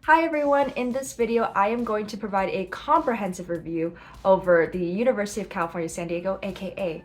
Hi everyone, in this video I am going to provide a comprehensive review over the University of California, San Diego, aka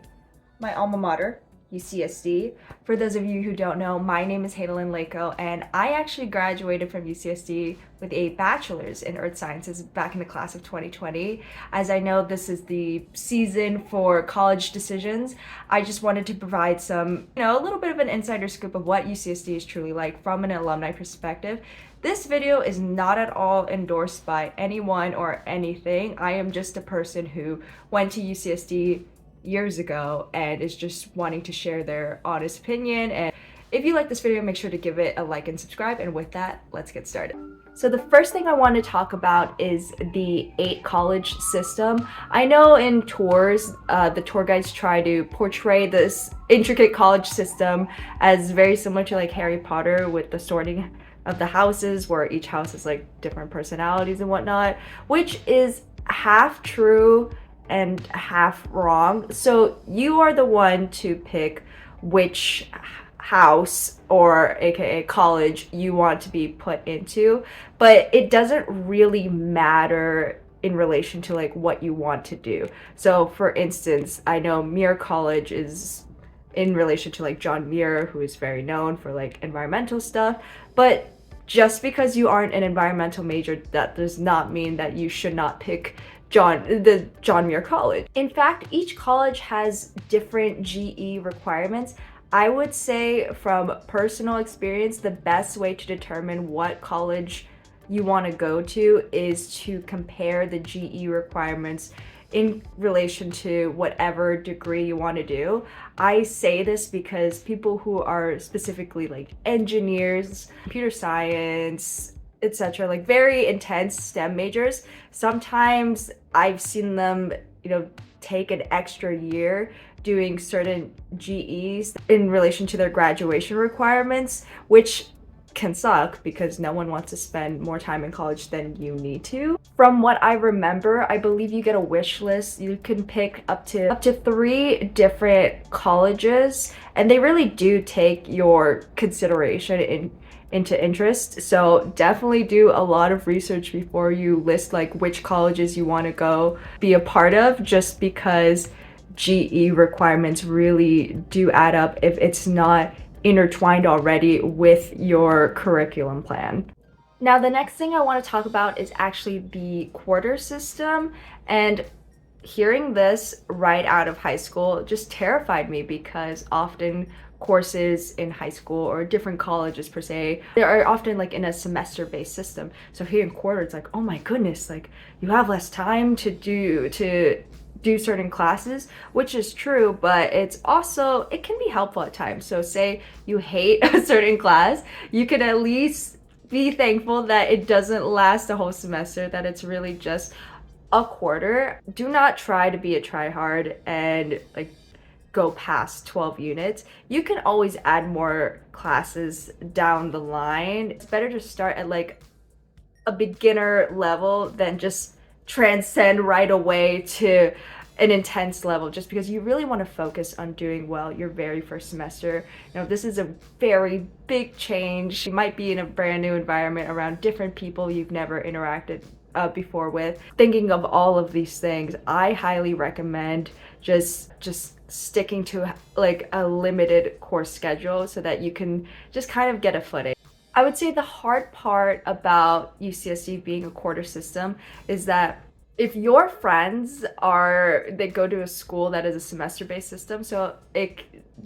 my alma mater, UCSD. For those of you who don't know, my name is Hadel-Lynn and I actually graduated from UCSD with a bachelor's in earth sciences back in the class of 2020. As I know this is the season for college decisions, I just wanted to provide some, a little bit of an insider scoop of what UCSD is truly like from an alumni perspective. This video is not at all endorsed by anyone or anything. I am just a person who went to UCSD years ago and is just wanting to share their honest opinion. And if you like this video, make sure to give it a like and subscribe. And with that, let's get started. So the first thing I want to talk about is the 8-college system. I know in tours, the tour guides try to portray this intricate college system as very similar to like Harry Potter with the sorting of the houses, where each house is like different personalities and whatnot, which is half true and half wrong. So you are the one to pick which house or aka college you want to be put into, but it doesn't really matter in relation to like what you want to do. So for instance, I know Muir College is in relation to like John Muir, who is very known for like environmental stuff. But just because you aren't an environmental major, that does not mean that you should not pick John Muir College. In fact, each college has different GE requirements. I would say from personal experience, the best way to determine what college you want to go to is to compare the GE requirements in relation to whatever degree you want to do. I say this because people who are specifically like engineers, computer science, etc., like very intense STEM majors, sometimes I've seen them, take an extra year doing certain GEs in relation to their graduation requirements, which can suck because no one wants to spend more time in college than you need to. From what I remember, I believe you get a wish list. You can pick up to 3 different colleges, and they really do take your consideration into interest. So definitely do a lot of research before you list like which colleges you want to go be a part of, just because GE requirements really do add up if it's not intertwined already with your curriculum plan. Now, the next thing I want to talk about is actually the quarter system. And hearing this right out of high school just terrified me, because often courses in high school or different colleges per se, they are often like in a semester-based system. So hearing quarter, it's like, oh my goodness, like you have less time to do certain classes, which is true, but it can be helpful at times. So say you hate a certain class, you can at least be thankful that it doesn't last a whole semester, that it's really just a quarter. Do not try to be a tryhard and like go past 12 units. You can always add more classes down the line. It's better to start at like a beginner level than just transcend right away to an intense level, just because you really want to focus on doing well your very first semester. This is a very big change. You might be in a brand new environment around different people you've never interacted before with. Thinking of all of these things, I highly recommend just sticking to like a limited course schedule so that you can just kind of get a footing. I would say the hard part about UCSD being a quarter system is that if your friends they go to a school that is a semester-based system, so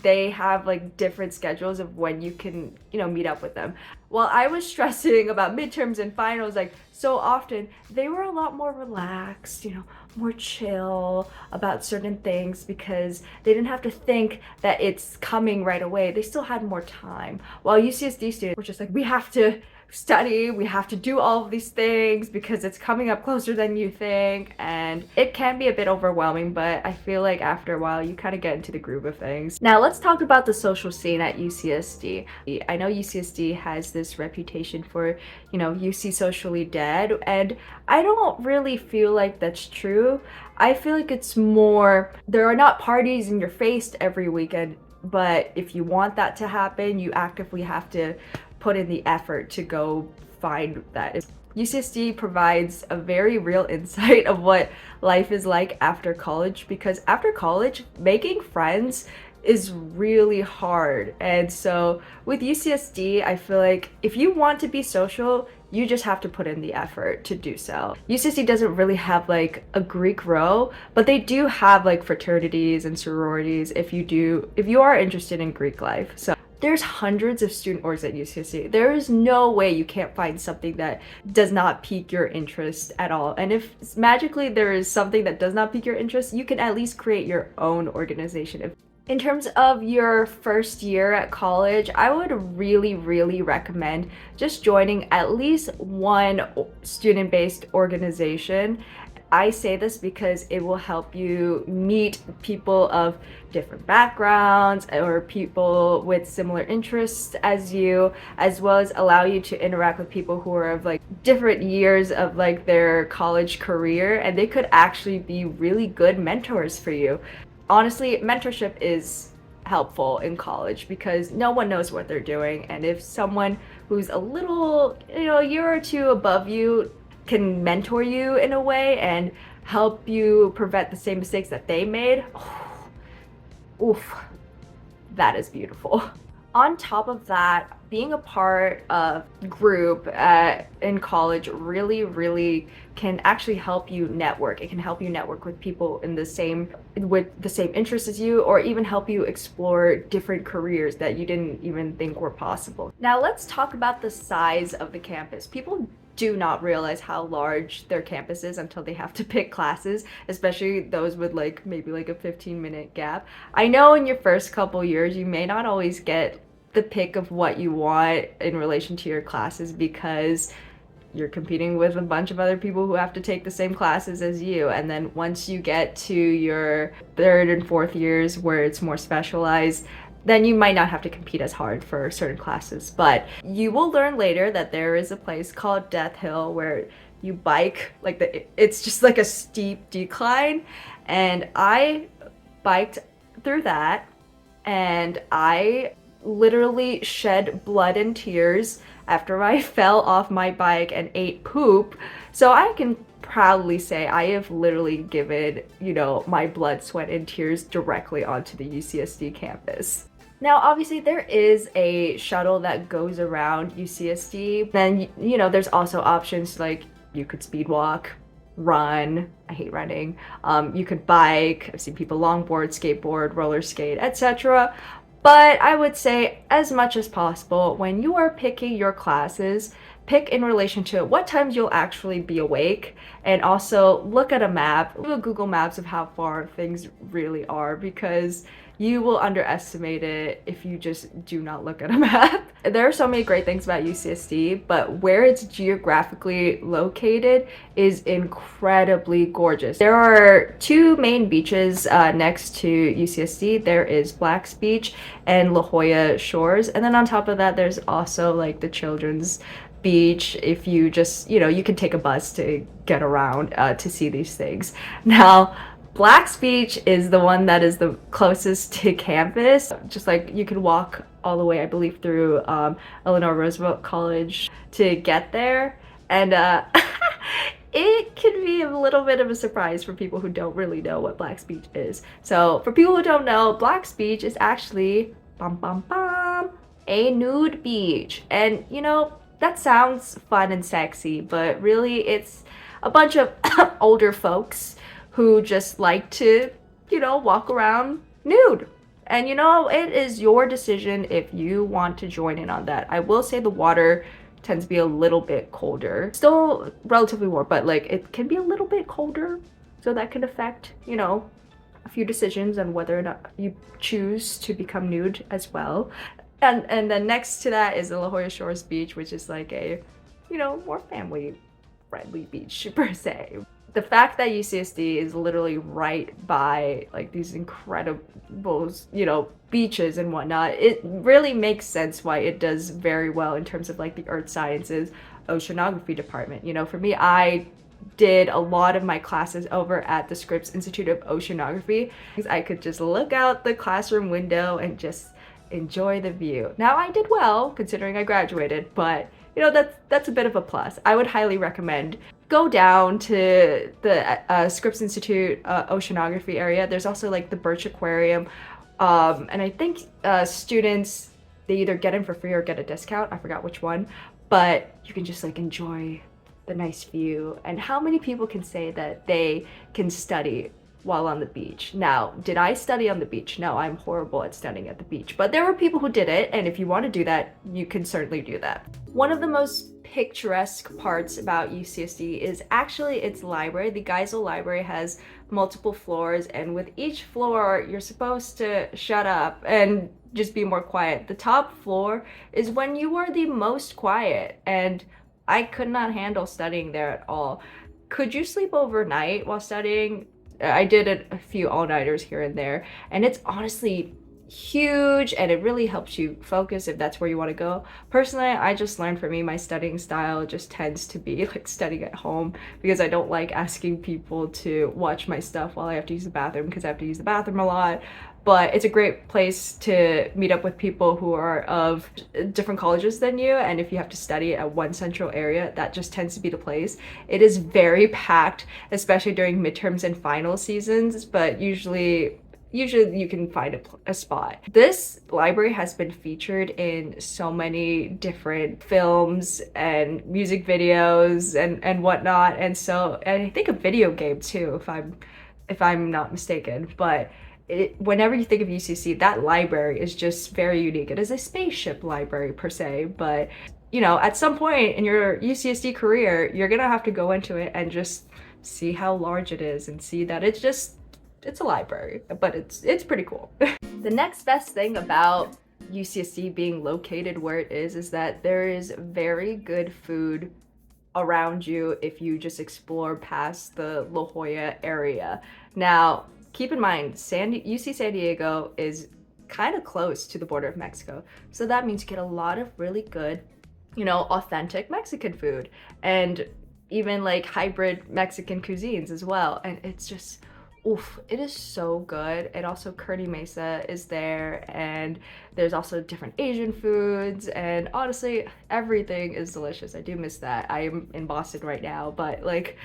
they have like different schedules of when you can, meet up with them. While I was stressing about midterms and finals, like so often, they were a lot more relaxed, more chill about certain things because they didn't have to think that it's coming right away. They still had more time. While UCSD students were just like, we have to study, we have to do all of these things because it's coming up closer than you think, and it can be a bit overwhelming, but I feel like after a while you kind of get into the groove of things. Now let's talk about the social scene at UCSD. I know UCSD has this reputation for, UC socially dead, and I don't really feel like that's true. I feel like it's more, there are not parties in your face every weekend, but if you want that to happen, you actively have to put in the effort to go find that. UCSD provides a very real insight of what life is like after college, because after college, making friends is really hard. And so with UCSD, I feel like if you want to be social, you just have to put in the effort to do so. UCSD doesn't really have like a Greek row, but they do have like fraternities and sororities if you are interested in Greek life. So there's hundreds of student orgs at UCSD. There is no way you can't find something that does not pique your interest at all. And if magically there is something that does not pique your interest, you can at least create your own organization. In terms of your first year at college, I would really recommend just joining at least one student-based organization. I say this because it will help you meet people of different backgrounds or people with similar interests as you, as well as allow you to interact with people who are of like different years of like their college career, and they could actually be really good mentors for you. Honestly, mentorship is helpful in college because no one knows what they're doing, and if someone who's a little, a year or two above you can mentor you in a way and help you prevent the same mistakes that they made, oof, that is beautiful. On top of that, being a part of group in college really can actually help you network. It can help you network with people with the same interests as you, or even help you explore different careers that you didn't even think were possible. Now let's talk about the size of the campus. People do not realize how large their campus is until they have to pick classes, especially those with maybe a 15-minute gap. I know in your first couple years you may not always get the pick of what you want in relation to your classes because you're competing with a bunch of other people who have to take the same classes as you. And then once you get to your third and fourth years where it's more specialized, then you might not have to compete as hard for certain classes. But you will learn later that there is a place called Death Hill where you bike, it's just like a steep decline. And I biked through that, and I literally shed blood and tears after I fell off my bike and ate poop. So I can proudly say I have literally given, my blood, sweat, and tears directly onto the UCSD campus. Now, obviously, there is a shuttle that goes around UCSD. Then, there's also options like you could speed walk, run. I hate running. You could bike. I've seen people longboard, skateboard, roller skate, etc. But I would say, as much as possible, when you are picking your classes, pick in relation to what times you'll actually be awake, and also look at a map, do a Google Maps of how far things really are, because you will underestimate it if you just do not look at a map. There are so many great things about UCSD, but where it's geographically located is incredibly gorgeous. There are two main beaches next to UCSD. There is Black's Beach and La Jolla Shores, and then on top of that there's also the Children's Beach. If you just, you can take a bus to get around to see these things. Now, Black's Beach is the one that is the closest to campus. Just you can walk all the way, I believe, through Eleanor Roosevelt College to get there. And it can be a little bit of a surprise for people who don't really know what Black's Beach is. So for people who don't know, Black's Beach is actually, a nude beach. And that sounds fun and sexy, but really it's a bunch of older folks who just like to, walk around nude. And it is your decision if you want to join in on that. I will say the water tends to be a little bit colder. Still relatively warm, but it can be a little bit colder. So that can affect, a few decisions on whether or not you choose to become nude as well. And then next to that is the La Jolla Shores Beach, which is a, more family-friendly beach per se. The fact that UCSD is literally right by these incredible, beaches and whatnot, it really makes sense why it does very well in terms of the earth sciences oceanography department. For me, I did a lot of my classes over at the Scripps Institute of Oceanography. I could just look out the classroom window and just enjoy the view. Now, I did well considering I graduated, but that's a bit of a plus. I would highly recommend go down to the Scripps Institute oceanography area. There's also like the Birch Aquarium, and I think students, they either get in for free or get a discount. I forgot which one, but you can just like enjoy the nice view. And how many people can say that they can study while on the beach? Now, did I study on the beach? No, I'm horrible at studying at the beach, but there were people who did it, and if you want to do that, you can certainly do that. One of the most picturesque parts about UCSD is actually its library. The Geisel Library has multiple floors, and with each floor, you're supposed to shut up and just be more quiet. The top floor is when you are the most quiet, and I could not handle studying there at all. Could you sleep overnight while studying? I did a few all-nighters here and there, and it's honestly huge, and it really helps you focus if that's where you want to go. Personally, I just learned, for me, my studying style just tends to be like studying at home, because I don't like asking people to watch my stuff while I have to use the bathroom, because I have to use the bathroom a lot. But it's a great place to meet up with people who are of different colleges than you, and if you have to study at one central area, that just tends to be the place. It is very packed, especially during midterms and final seasons, but usually you can find a spot. This library has been featured in so many different films and music videos and whatnot, and I think a video game too, if I'm not mistaken. But whenever you think of UCC, that library is just very unique. It is a spaceship library per se, but at some point in your UCSD career, you're gonna have to go into it and just see how large it is and see that it's a library, but it's pretty cool. The next best thing about UCSD being located where it is that there is very good food around you if you just explore past the La Jolla area. Now, keep in mind, UC San Diego is kind of close to the border of Mexico, so that means you get a lot of really good, authentic Mexican food, and even like hybrid Mexican cuisines as well, and it's just, oof, it is so good. And also Kearny Mesa is there, and there's also different Asian foods, and honestly, everything is delicious. I do miss that. I am in Boston right now, but like,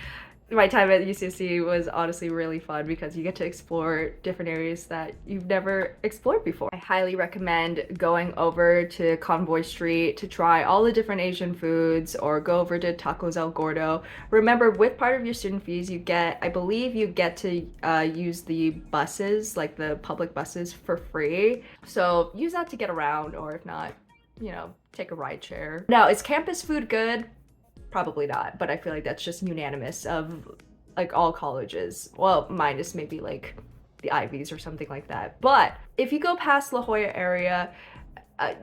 my time at UCSD was honestly really fun because you get to explore different areas that you've never explored before. I highly recommend going over to Convoy Street to try all the different Asian foods, or go over to Tacos El Gordo. Remember, with part of your student fees, I believe you get to use the buses, like the public buses, for free. So use that to get around, or if not, take a ride share. Now, is campus food good? Probably not, but I feel like that's just unanimous of like all colleges. Well, minus maybe like the Ivies or something like that. But if you go past La Jolla area,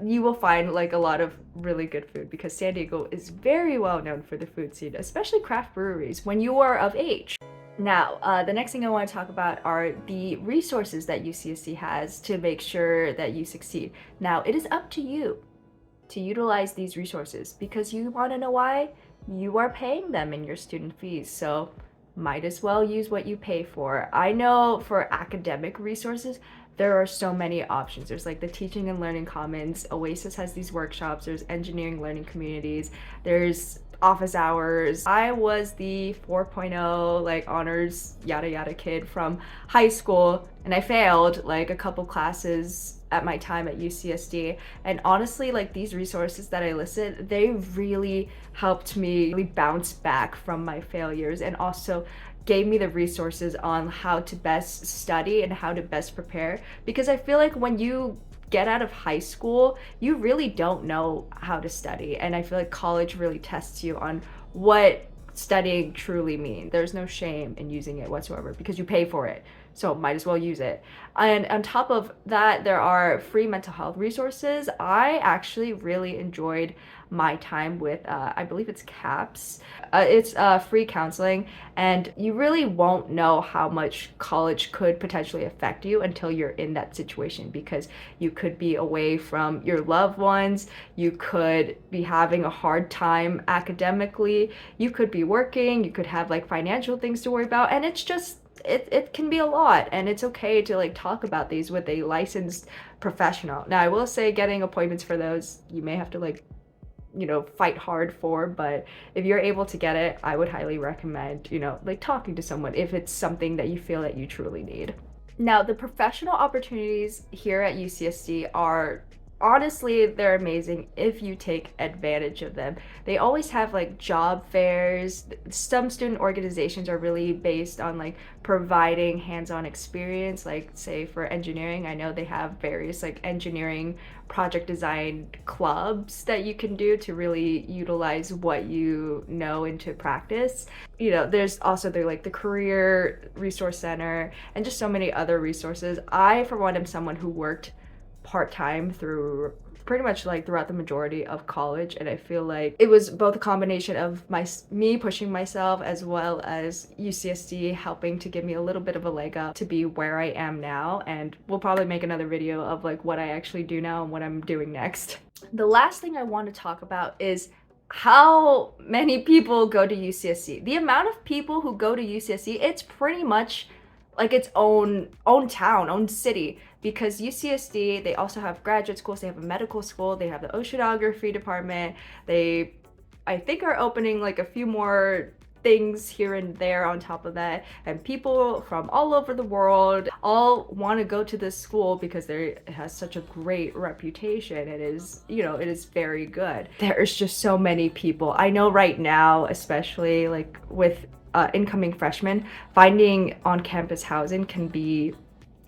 you will find like a lot of really good food, because San Diego is very well known for the food scene, especially craft breweries, when you are of age. Now, the next thing I want to talk about are the resources that UCSD has to make sure that you succeed. Now, it is up to you to utilize these resources, because you want to know why? You are paying them in your student fees, so might as well use what you pay for. I know for academic resources, there are so many options. There's like the Teaching and Learning Commons, Oasis has these workshops, there's engineering learning communities, there's office hours. I was the 4.0 like honors yada yada kid from high school, and I failed like a couple classes at my time at UCSD, and honestly, like, these resources that I listed, they really helped me really bounce back from my failures, and also gave me the resources on how to best study and how to best prepare, because I feel like when you get out of high school, you really don't know how to study, and I feel like college really tests you on what studying truly means. There's no shame in using it whatsoever, because you pay for it, so might as well use it. And on top of that, there are free mental health resources. I actually really enjoyed my time with, I believe it's CAPS. It's free counseling, and you really won't know how much college could potentially affect you until you're in that situation, because you could be away from your loved ones, you could be having a hard time academically, you could be working, you could have like financial things to worry about, and it's just, it can be a lot, and it's okay to like talk about these with a licensed professional. Now, I will say, getting appointments for those, you may have to like fight hard for. But if you're able to get it, I would highly recommend, like talking to someone if it's something that you feel that you truly need. Now, the professional opportunities here at UCSD are honestly, they're amazing if you take advantage of them. They always have like job fairs. Some student organizations are really based on like providing hands-on experience, like say for engineering. I know they have various like engineering project design clubs that you can do to really utilize what you know into practice. There's also the Career Resource Center and just so many other resources. I, for one, am someone who worked part-time through pretty much like throughout the majority of college, and I feel like it was both a combination of me pushing myself as well as UCSD helping to give me a little bit of a leg up to be where I am now. And we'll probably make another video of like what I actually do now and what I'm doing next. The last thing I want to talk about is how many people go to UCSD. The amount of people who go to UCSD, it's pretty much like its own town, own city, because UCSD, they also have graduate schools, they have a medical school, they have the oceanography department, they, I think, are opening like a few more things here and there on top of that, and people from all over the world all want to go to this school because it has such a great reputation. It is, it is very good. There's just so many people. I know right now, especially like with incoming freshmen, finding on-campus housing can be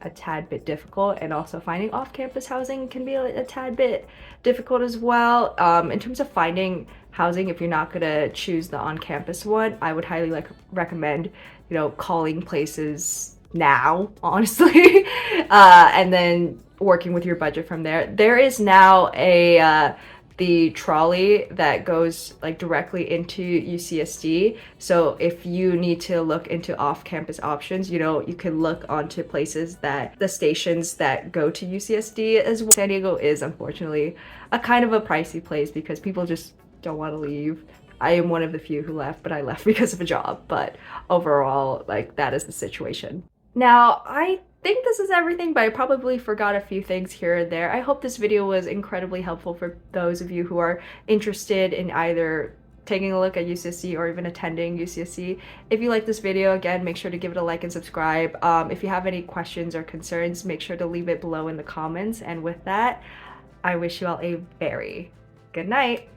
a tad bit difficult, and also finding off-campus housing can be a tad bit difficult as well. In terms of finding housing, if you're not gonna choose the on-campus one, I would highly recommend, calling places now, honestly, and then working with your budget from there. There is now the trolley that goes like directly into UCSD. So if you need to look into off-campus options, you can look onto places the stations that go to UCSD as well. San Diego is unfortunately a kind of a pricey place because people just don't want to leave. I am one of the few who left, but I left because of a job. But overall, like, that is the situation. Now, I think this is everything, but I probably forgot a few things here and there. I hope this video was incredibly helpful for those of you who are interested in either taking a look at UCSD or even attending UCSD. If you like this video, again, make sure to give it a like and subscribe. If you have any questions or concerns, make sure to leave it below in the comments. And with that, I wish you all a very good night.